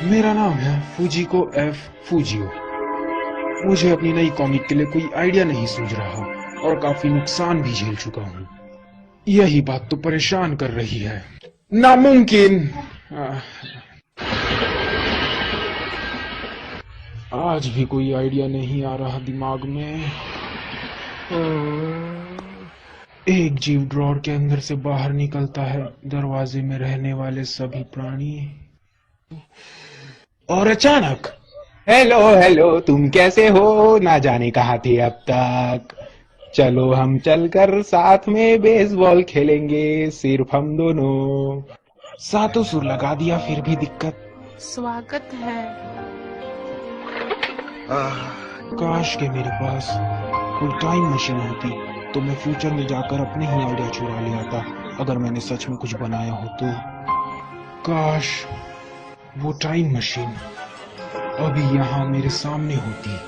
मेरा नाम है फूजिको एफ फूजियो। मुझे अपनी नई कॉमिक के लिए कोई आइडिया नहीं सूझ रहा और काफी नुकसान भी झेल चुका हूँ। यही बात तो परेशान कर रही है। नामुमकिन। आज भी कोई आइडिया नहीं आ रहा दिमाग में। एक जीव ड्रॉर के अंदर से बाहर निकलता है, दरवाजे में रहने वाले सभी प्राणी, और अचानक हेलो हेलो, तुम कैसे हो? ना जाने कहाँ थे अब तक। चलो हम चलकर साथ में बेसबॉल खेलेंगे, सिर्फ हम दोनों। सातों सुर लगा दिया फिर भी दिक्कत। स्वागत है। काश के मेरे पास कोई टाइम मशीन होती तो मैं फ्यूचर में जाकर अपने ही आइडिया चुरा ले आता। अगर मैंने सच में कुछ बनाया हो तो। काश वो टाइम मशीन अभी यहाँ मेरे सामने होती।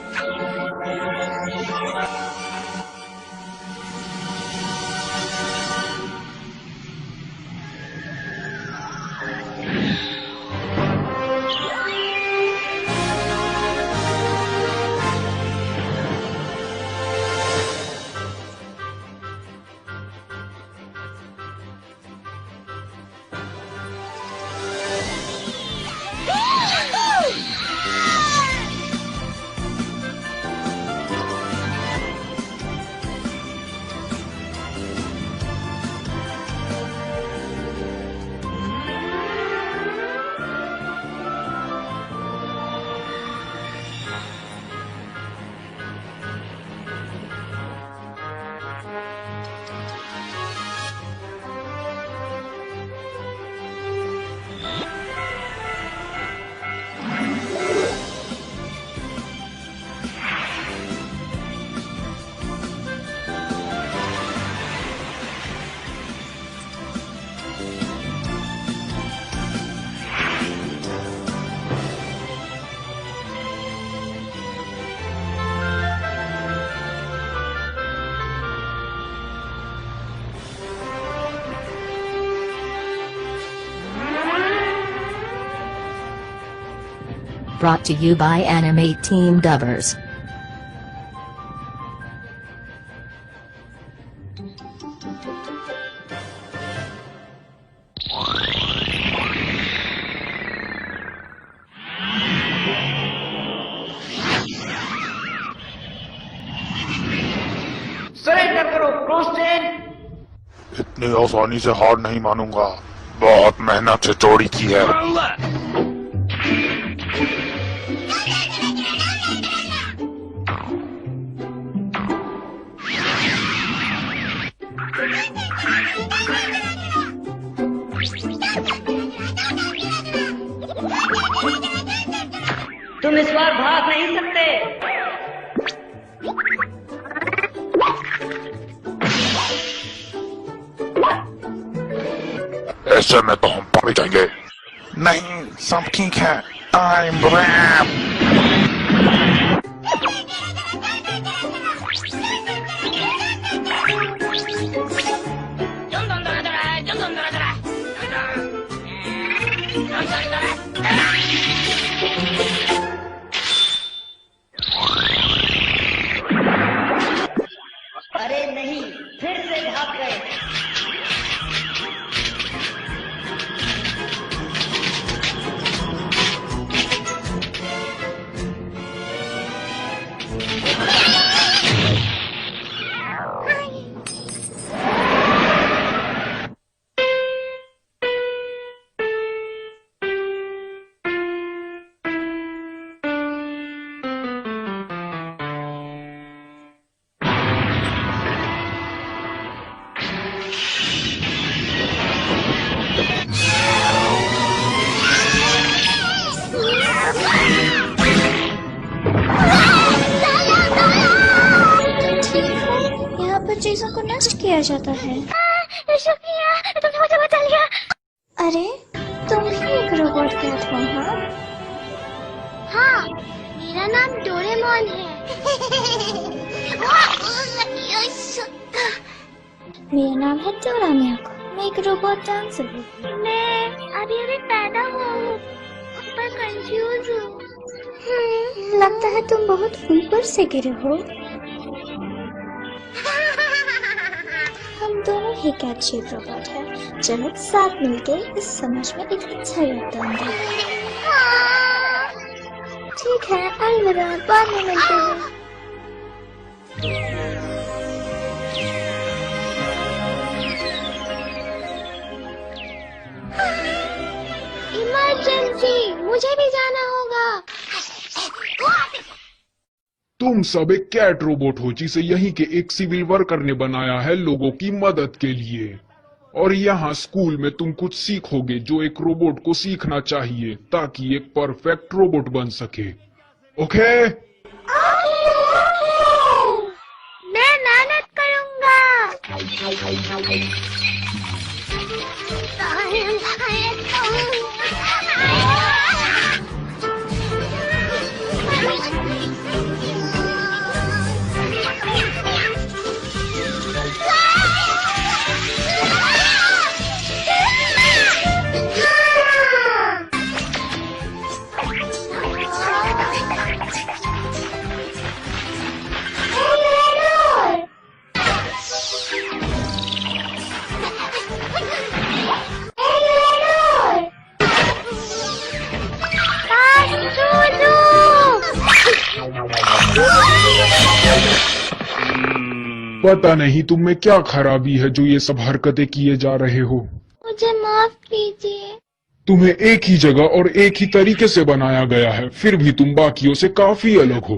Brought to you by Anime Team Dubbers. इतनी आसानी से हार नहीं मानूंगा। बहुत मेहनत से चोरी की है। तुम इस बार भाग नहीं सकते। ऐसे में तो हम पड़ जाएंगे। नहीं, सब ठीक है। Time wrap. अरे नहीं, फिर से भाग गए। चीजों को नष्ट किया जाता है। तुमने मुझे बचा लिया। अरे तुम भी एक रोबोट कैट हो? हाँ, मेरा नाम डोरेमोन है। मेरा नाम है डोरामियाको। मैं एक रोबोट डांसर हूँ। मैं अभी पैदा हुआ हूँ। पर कंफ्यूज हूँ। लगता है तुम बहुत ऊपर से गिरे हो। हम दोनों ही कैट शेप रोबोट हैं। चलो साथ मिलके इस समाज में एक अच्छा योगदान दें। ठीक है, अलविदा, बाद में मिलते हैं। इमरजेंसी, मुझे भी जाना होगा। तुम सब एक कैट रोबोट हो जिसे यहीं के एक सिविल वर्कर ने बनाया है लोगों की मदद के लिए। और यहाँ स्कूल में तुम कुछ सीखोगे जो एक रोबोट को सीखना चाहिए ताकि एक परफेक्ट रोबोट बन सके। ओके? मैं मेहनत करूंगा। पता नहीं तुम में क्या खराबी है जो ये सब हरकतें किए जा रहे हो। मुझे माफ कीजिए। तुम्हें एक ही जगह और एक ही तरीके से बनाया गया है, फिर भी तुम बाकियों से काफी अलग हो।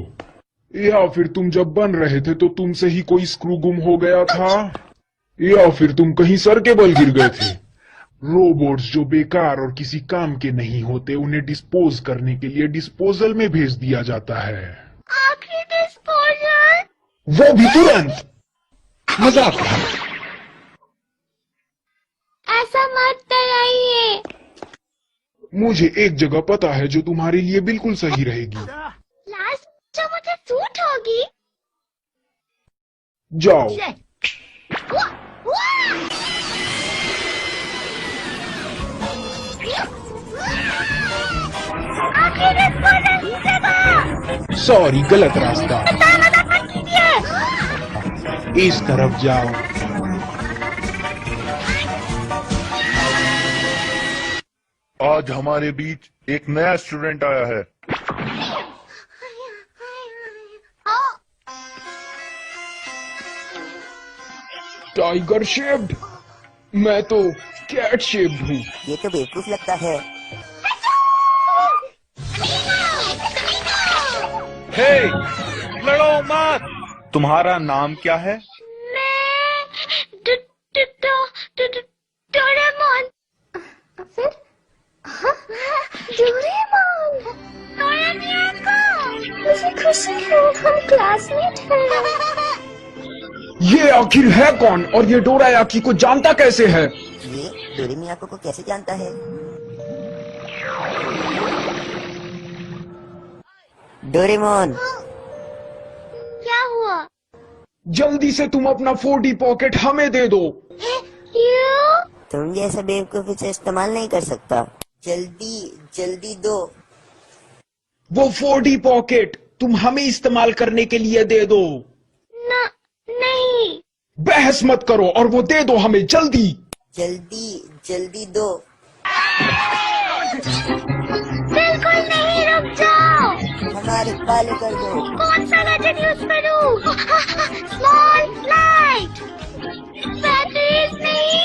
या फिर तुम जब बन रहे थे तो तुमसे ही कोई स्क्रू गुम हो गया था, या फिर तुम कहीं सर के बल गिर गए थे। रोबोट्स जो बेकार और किसी काम के नहीं होते उन्हें डिस्पोज करने के लिए डिस्पोजल में भेज दिया जाता है। आखिरी डिस्पोजल? वो भी तुरंत। मजाक था। ऐसा मत डराइए। मुझे एक जगह पता है जो तुम्हारे लिए बिल्कुल सही रहेगी। लास्ट जो मुझे सूट होगी। जाओ। आखिरी डिस्पोजल जगह। सॉरी, गलत रास्ता। मत कीजिए। इस तरफ जाओ। आज हमारे बीच एक नया स्टूडेंट आया है। Tiger shaped? मैं तो कैट शेप्ड हूँ। ये तो बेवकूफ लगता है। हे, लड़ो मत। तुम्हारा नाम क्या है? मैं डोरेमोन। फिर डोरेमोन। मुझे खुशी है, हम क्लासमेट हैं। ये आखिर है कौन और ये डोरायाकी को जानता कैसे है? ये डोरेमियाको को कैसे जानता है? डोरेमोन, क्या हुआ? जल्दी से तुम अपना 4D पॉकेट हमें दे दो। क्यों? तुम जैसा बेवकूफ इसे इस्तेमाल नहीं कर सकता। जल्दी जल्दी दो। वो 4D पॉकेट तुम हमें इस्तेमाल करने के लिए दे दो। नहीं। बहस मत करो और वो दे दो हमें जल्दी। जल्दी जल्दी दो। बिल्कुल नहीं, रुक जाओ। हमारे पाले कर दो। कौन सा गैजेट यूज करूं? Small light. बैटरीज नहीं।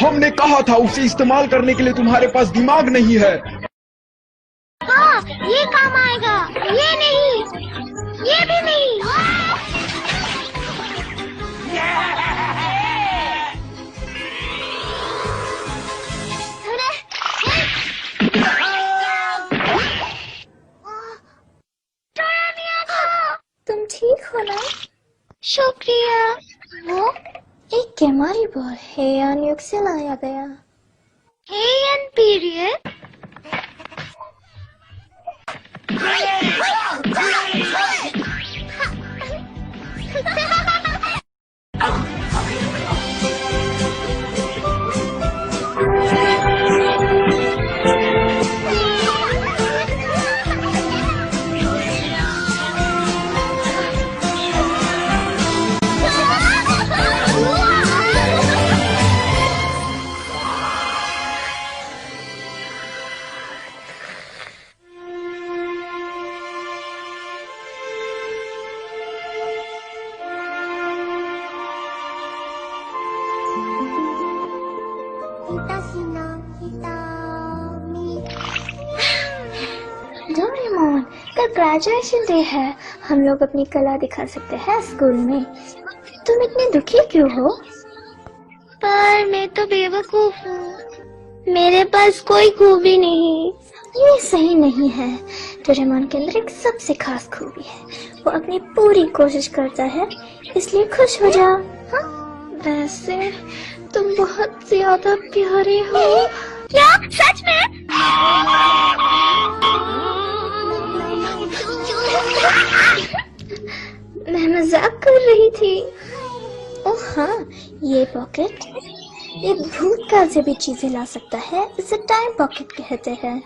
हमने कहा था उसे इस्तेमाल करने के लिए तुम्हारे पास दिमाग नहीं है। हाँ, ये काम आएगा। ये नहीं, ये भी नहीं। तुम ठीक हो ना? शुक्रिया। वो एक केमारी बॉल हेयन युग से लाया गया। हेयन पीरियड? ग्रेजुएशन डे है, हम लोग अपनी कला दिखा सकते हैं स्कूल में। तुम इतने दुखी क्यों हो? पर मैं तो बेवकूफ हूँ, मेरे पास कोई खूबी नहीं। ये सही नहीं है। डोरेमोन के अंदर एक सबसे खास खूबी है, वो अपनी पूरी कोशिश करता है, इसलिए खुश हो जा। हाँ? वैसे तुम बहुत ज्यादा प्यारे हो। क्या सच में? मैं मजाक कर रही थी। ओह हाँ, ये पॉकेट एक भूतकाल से भी चीजें ला सकता है, इसे टाइम पॉकेट कहते हैं।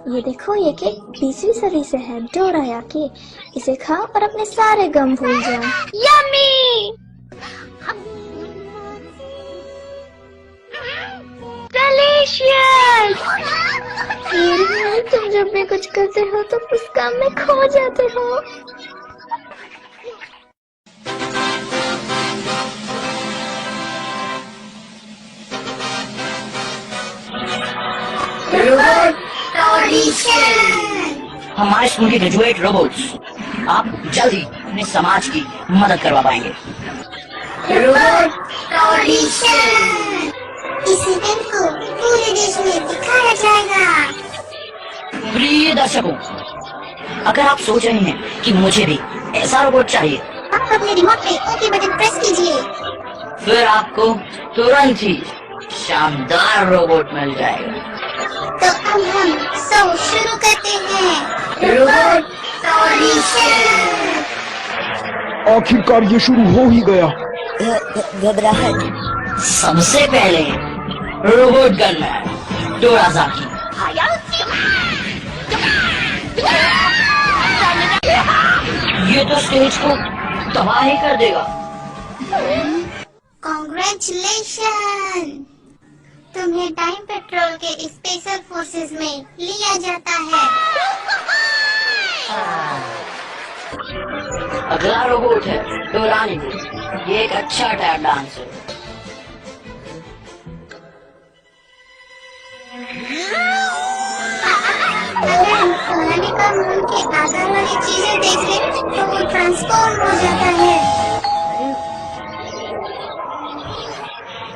ये देखो, ये केक 20वीं सदी से है, डोरायाकी। इसे खाओ और अपने सारे गम भूल जाओ। यम्मी! डिलीशियस! तुम जब भी कुछ करते हो तो उस काम में खो जाते हो। हमारे स्कूल के ग्रेजुएट रोबोट्स आप जल्द ही अपने समाज की मदद करवा पाएंगे। इस इवेंट को पूरे देश में दिखाया जाएगा। प्रिय दर्शकों, अगर आप सोच रहे हैं कि मुझे भी ऐसा रोबोट चाहिए, आप अपने रिमोट पे ओके बटन प्रेस कीजिए। फिर आपको तुरंत ही शानदार रोबोट मिल जाएगा। तो अब हम शो शुरू करते हैं। रोबोट आखिरकार ये शुरू हो ही गया। घबराहट। सबसे पहले रोबोट गनमैन डोरायाकी। ये तो स्टेज को तबाह ही कर देगा। कॉन्ग्रेचुलेशन, तुम्हें टाइम पेट्रोल के स्पेशल फोर्सेस में लिया जाता है। अगला रोबोट है डोरानी। ये एक अच्छा टैप डांस है। अगर पुराने कानून के आधार वाली चीजें देख ले तो वो ट्रांसफॉर्म हो जाता है।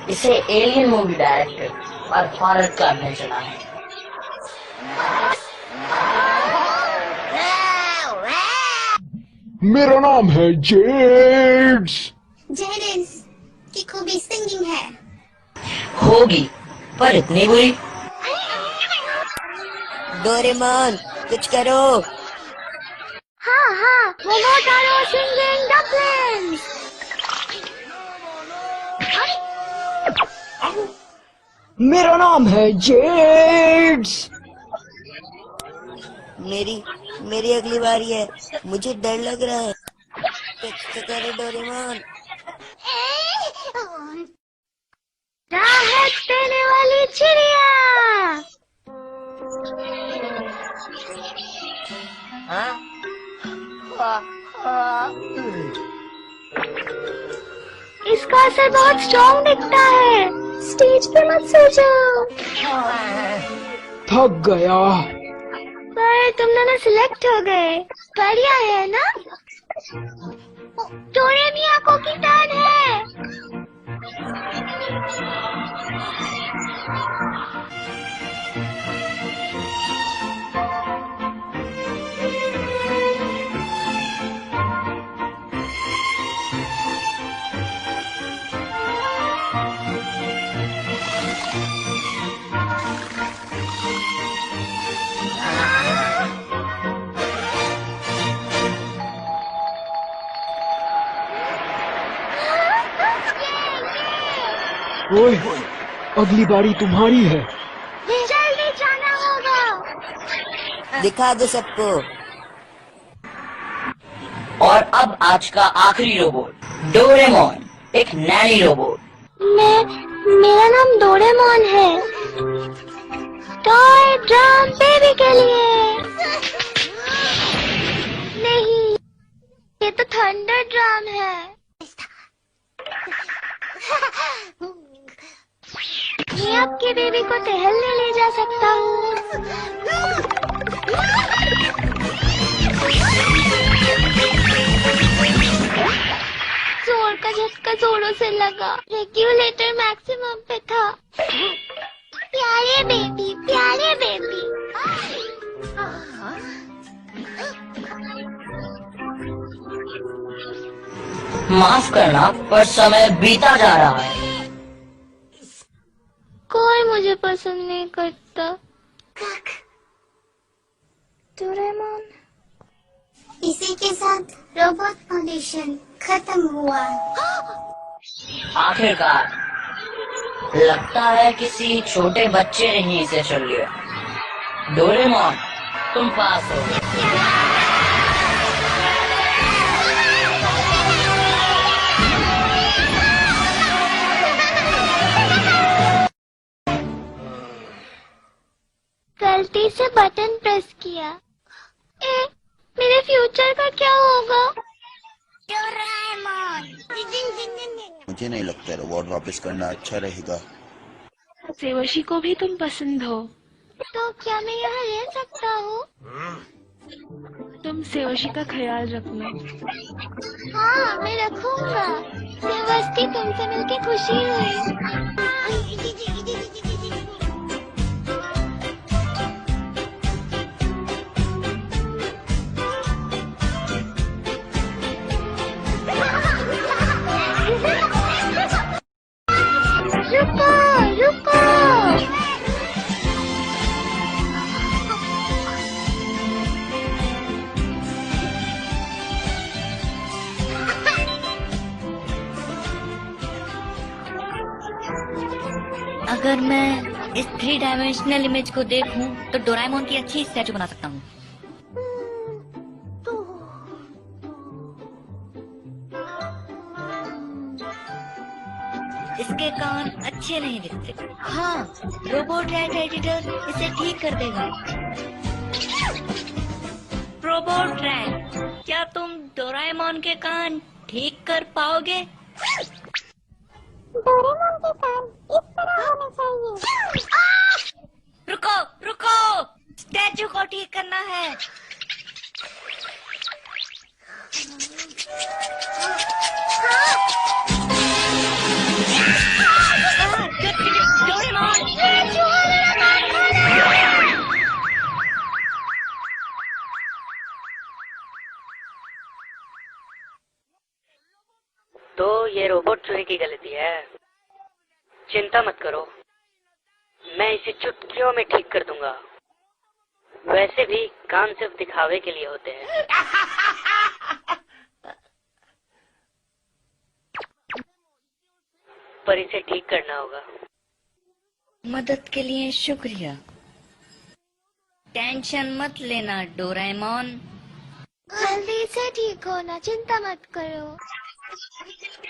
इसे एलियन मूवी डायरेक्टर और भारत का ने चला है। मेरा नाम है जेड्स। जेडिस की खूबी सिंगिंग है। होगी, पर इतनी बुरी। डोरेमोन कुछ करो। हाँ हाँ, मोमोटारो सिंगिंग डकलिंग्स। मेरा नाम है जेड्स। मेरी अगली बारी है, मुझे डर लग रहा है। कुछ करो डोरेमोन। राहत देने वाली चिड़िया। इसका असर बहुत स्ट्रॉन्ग दिखता है। स्टेज पे मत सो जाओ। थक गया। पर तुम दोनों सिलेक्ट हो गए, बढ़िया है ना? डोरेमियाको की टर्न है। ओए, अगली बारी तुम्हारी है। जल्दी जाना होगा। दिखा दो सबको। और अब आज का आखिरी रोबोट डोरेमोन, एक नैनी रोबोट। मेरा नाम डोरेमोन है। टॉय ड्रम बेबी के लिए। नहीं, ये तो थंडर ड्रम है। मैं आपके बेबी को टहलने ले जा सकता हूँ। जोर का झटका जोरों से लगा। रेगुलेटर मैक्सिमम पे था। प्यारे बेबी, प्यारे बेबी। माफ करना, पर समय बीता जा रहा है। कोई मुझे पसंद नहीं करता। डोरेमोन। इसी के साथ रोबोट फाउंडेशन खत्म हुआ। आखिरकार लगता है किसी छोटे बच्चे ने ही इसे चुन लिया। डोरेमोन, तुम पास हो गए। गलती से बटन प्रेस किया। मेरे फ्यूचर का क्या होगा? मुझे नहीं लगता रोबोट वापस करना अच्छा रहेगा। सेवशी को भी तुम पसंद हो तो क्या मैं यहाँ रह सकता हूँ? तुम सेवशी का ख्याल रखना। हाँ, मैं रखूंगा। सेवस्ती, तुमसे मिलके खुशी हुई। रुको, रुको। अगर मैं इस 3 डायमेंशनल इमेज को देखूं तो डोराएमोन की अच्छी स्टैचू बना सकता हूँ। इसके कान अच्छे नहीं दिखते। हाँ, रोबोट रैट एडिटर इसे ठीक कर देगा। रोबोट रैट, क्या तुम डोराएमोन के कान ठीक कर पाओगे? डोरेमोन के कान इस तरह होने चाहिए। रुको, रुको, स्टैचू को ठीक करना है। तो ये रोबोट चूहे की गलती है। चिंता मत करो, मैं इसे चुटकियों में ठीक कर दूंगा। वैसे भी कान सिर्फ दिखावे के लिए होते हैं। पर इसे ठीक करना होगा। मदद के लिए शुक्रिया। टेंशन मत लेना डोरेमोन। जल्दी से ठीक होना, चिंता मत करो।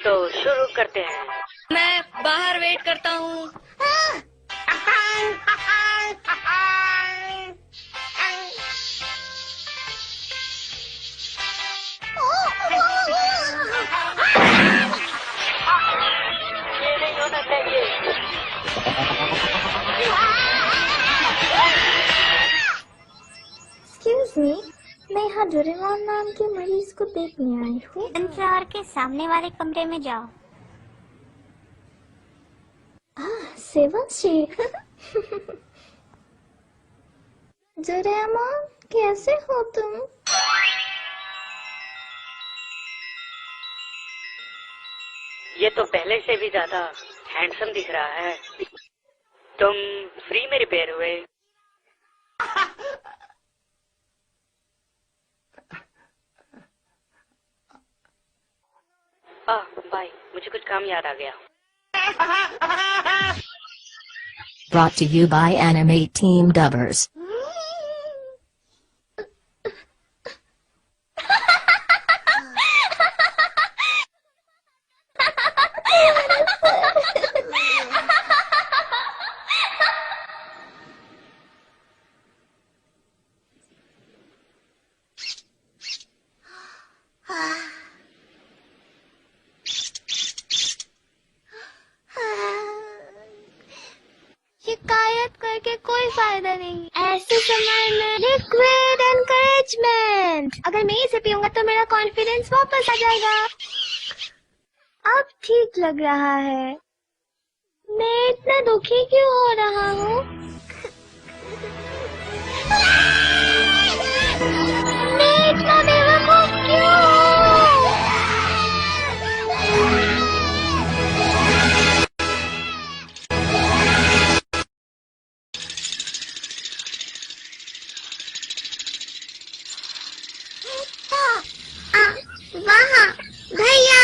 तो शुरू करते हैं। मैं बाहर वेट करता हूँ। ये नहीं होना चाहिए। एक्सक्यूज मी, मैं यहाँ डोरेमोन नाम के मरीज को देखने आई हूँ। फ्लोर के सामने वाले कमरे में जाओ। सेवंशी। डोरेमोन, कैसे हो तुम? ये तो पहले से भी ज्यादा हैंडसम दिख रहा है। तुम फ्री में रिपेयर हुए। बाय, मुझे कुछ काम याद आ गया। Brought to you by Animate Team Dubbers. शिकायत कर करके कोई फायदा नहीं। ऐसे समय में लिक्विड एनकरेजमेंट, अगर मैं इसे पीऊंगा तो मेरा कॉन्फिडेंस वापस आ जाएगा। अब ठीक लग रहा है। मैं इतना दुखी क्यों हो रहा हूँ? मैं इतना बेवकूफ क्यों हूँ? वहाँ भैया,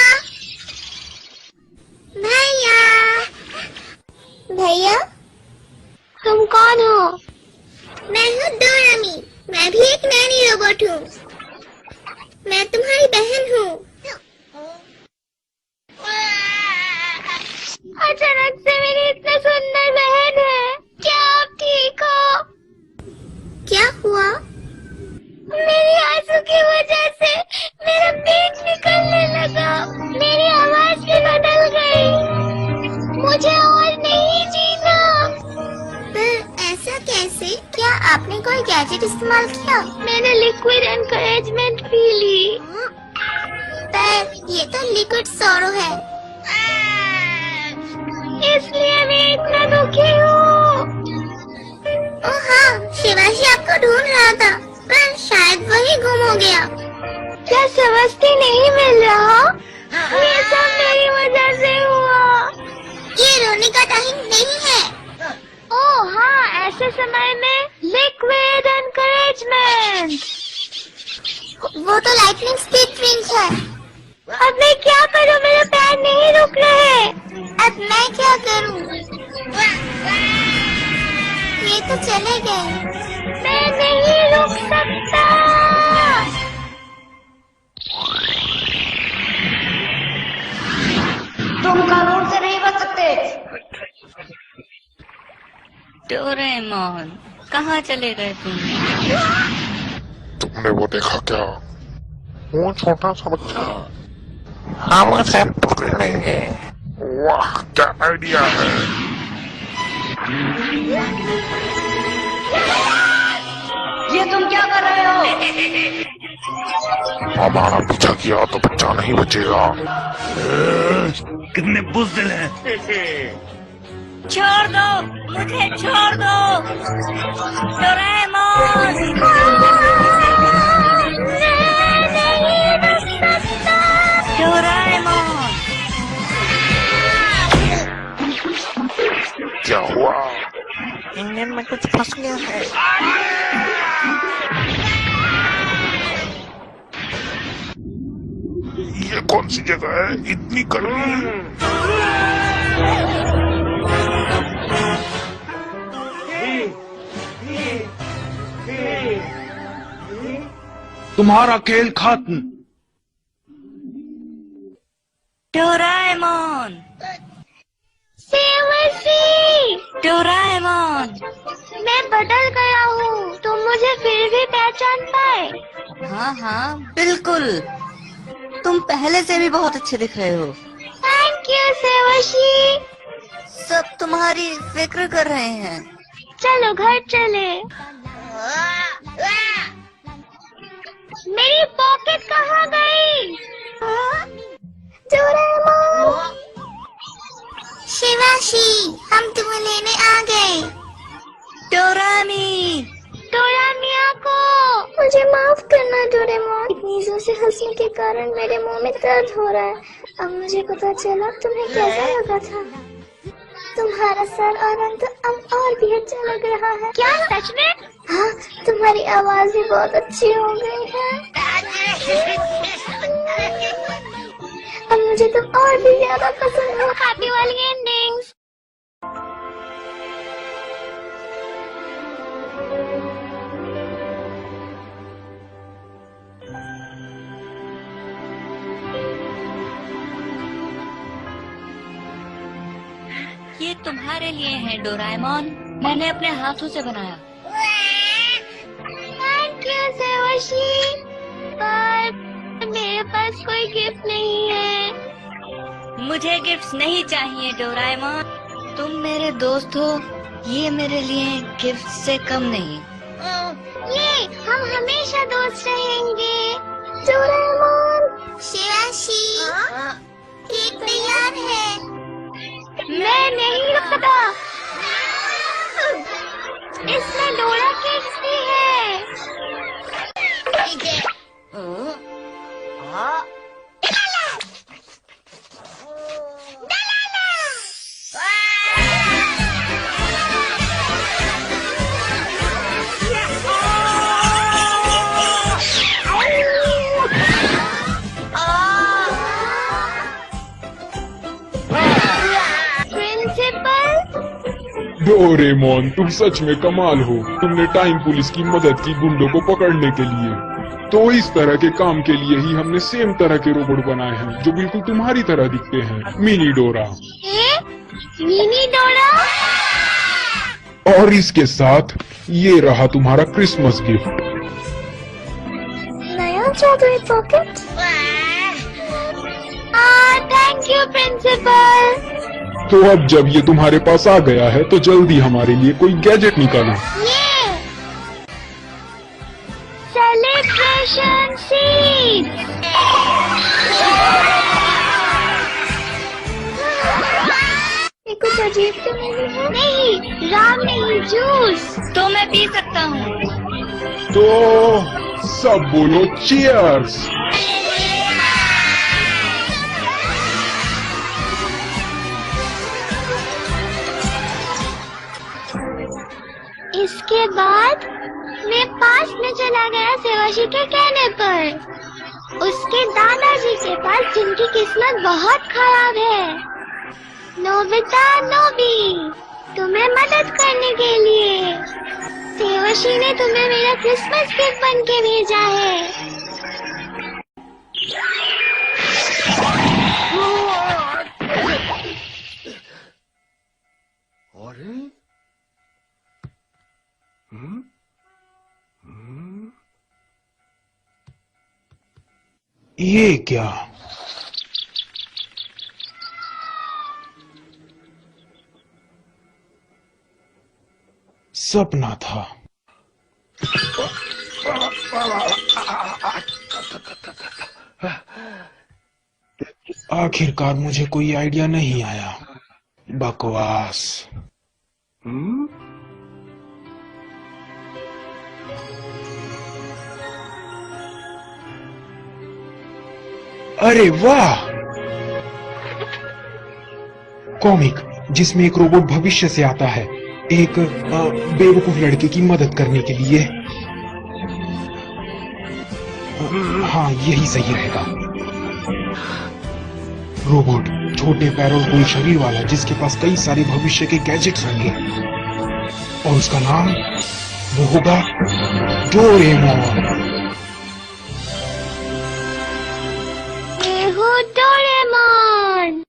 भैया, भैया, तुम कौन हो? मैं हूँ डोरामी। मैं भी एक नैनी रोबोट हूँ। मैं तुम्हारी बहन हूँ। अचानक से मेरी इतनी सुंदर बहन है। क्या आप ठीक हो? क्या हुआ? मेरी आंसू की वजह से मेरा पेट निकलने लगा। मेरी आवाज भी बदल गई। मुझे और नहीं जीना। पर ऐसा कैसे? क्या आपने कोई गैजेट इस्तेमाल किया? मैंने लिक्विड एनकरेजमेंट पी ली। पर ये तो लिक्विड सोरो है। इसलिए मैं इतना दुखी हूँ। ओह हाँ, शिवाजी आपको ढूंढ रहा था, पर शायद वही गुम हो गया। क्या समझती नहीं मिल रहा? ये सब मेरी वजह से हुआ। ये रोने का टाइम नहीं है। ओह हाँ, ऐसे समय में लिक्विड एनकरेजमेंट। वो तो लाइटनिंग स्पीड ड्रिंक है। अब मैं क्या करूँ? मेरे पैर नहीं रुक रहे। अब मैं क्या करूँ? ये तो चले गए। मैं नहीं रुक सकता। तुम कानून से नहीं बच सकते। डोरेमोन, कहाँ चले गए तुम? तुमने वो देखा क्या? वो छोटा सा बच्चा, हम उसे पकड़ लेंगे। वाह, क्या आइडिया है। ये तुम क्या कर रहे हो? हमारा पीछा किया तो बच्चा नहीं बचेगा। कितने बुज़दिल हैं। छोड़ दो मुझे, छोड़ दो डोरेमोन। डोरेमोन, क्या हुआ? इंजन में कुछ फंस गया है। ये कौन सी जगह है? इतनी गर्मी। तुम्हारा खेल खत्म। डोरेमोन, सेवसी, डोरेमोन, मैं बदल गया हूँ। तुम मुझे फिर भी पहचान पाए? हाँ हाँ बिल्कुल, तुम पहले से भी बहुत अच्छे दिख रहे हो। थैंक यू सेवशी। सब तुम्हारी फिक्र कर रहे हैं। चलो घर चले। मेरी पॉकेट कहाँ गई? डोरेमोन, शिवाशी, हम तुम्हें लेने आ गए। डोरामी, डोरामिया को मुझे माफ करना डोरेमोन। इतनी जोर से हंसने के कारण मेरे मुंह में दर्द हो रहा है। अब मुझे पता चला तुम्हें कैसा लगा था। तुम्हारा सर और रंग तो अब और भी अच्छा लग रहा है। क्या सच में? हाँ, तुम्हारी आवाज भी बहुत अच्छी हो गई है। अब मुझे तुम और भी ज्यादा पसंद हो। हैप्पी वाली एंडिंग्स। ये तुम्हारे लिए है डोरेमोन, मैंने अपने हाथों से बनाया। थैंक यू सेवशी, पर मेरे पास कोई गिफ्ट नहीं है। मुझे गिफ्ट्स नहीं चाहिए डोरेमोन, तुम मेरे दोस्त हो, ये मेरे लिए गिफ्ट से कम नहीं। ये हम हमेशा दोस्त रहेंगे। डोरेमोन, शिवाशी, केक तैयार है। मैं नहीं रुकता। इसमें डोरा केक्स भी है। डोरेमोन, तुम सच में कमाल हो। तुमने टाइम पुलिस की मदद की गुंडों को पकड़ने के लिए। तो इस तरह के काम के लिए ही हमने सेम तरह के रोबोट बनाए हैं जो बिल्कुल तुम्हारी तरह दिखते हैं। मिनी डोरा। मिनी डोरा? और इसके साथ ये रहा तुम्हारा क्रिसमस गिफ्ट। नया जादुई पॉकेट। Thank you principal. तो अब जब ये तुम्हारे पास आ गया है तो जल्दी हमारे लिए कोई गैजेट निकालो। ये सेलिब्रेशन सीड। ये कुछ अजीब तो नहीं है? नहीं, राम नहीं, जूस। तो मैं पी सकता हूँ। तो सब बोलो चीयर्स। इसके बाद मैं पास में चला गया सेवाशी के कहने पर। उसके दादाजी के पास जिनकी किस्मत बहुत खराब है। नोबिता, नोबी, तुम्हें मदद करने के लिए सेवाशी ने तुम्हें मेरा क्रिसमस गिफ्ट बन के भेजा है। ये क्या? सपना था। आखिरकार मुझे कोई आइडिया नहीं आया। बकवास। अरे वाह! कॉमिक जिसमें एक रोबोट भविष्य से आता है एक बेवकूफ लड़के की मदद करने के लिए। हाँ, यही सही रहेगा। रोबोट छोटे पैरों और गोल शरीर वाला जिसके पास कई सारे भविष्य के गैजेट्स होंगे और उसका नाम वो होगा डोरेमोन। डोरेमोन।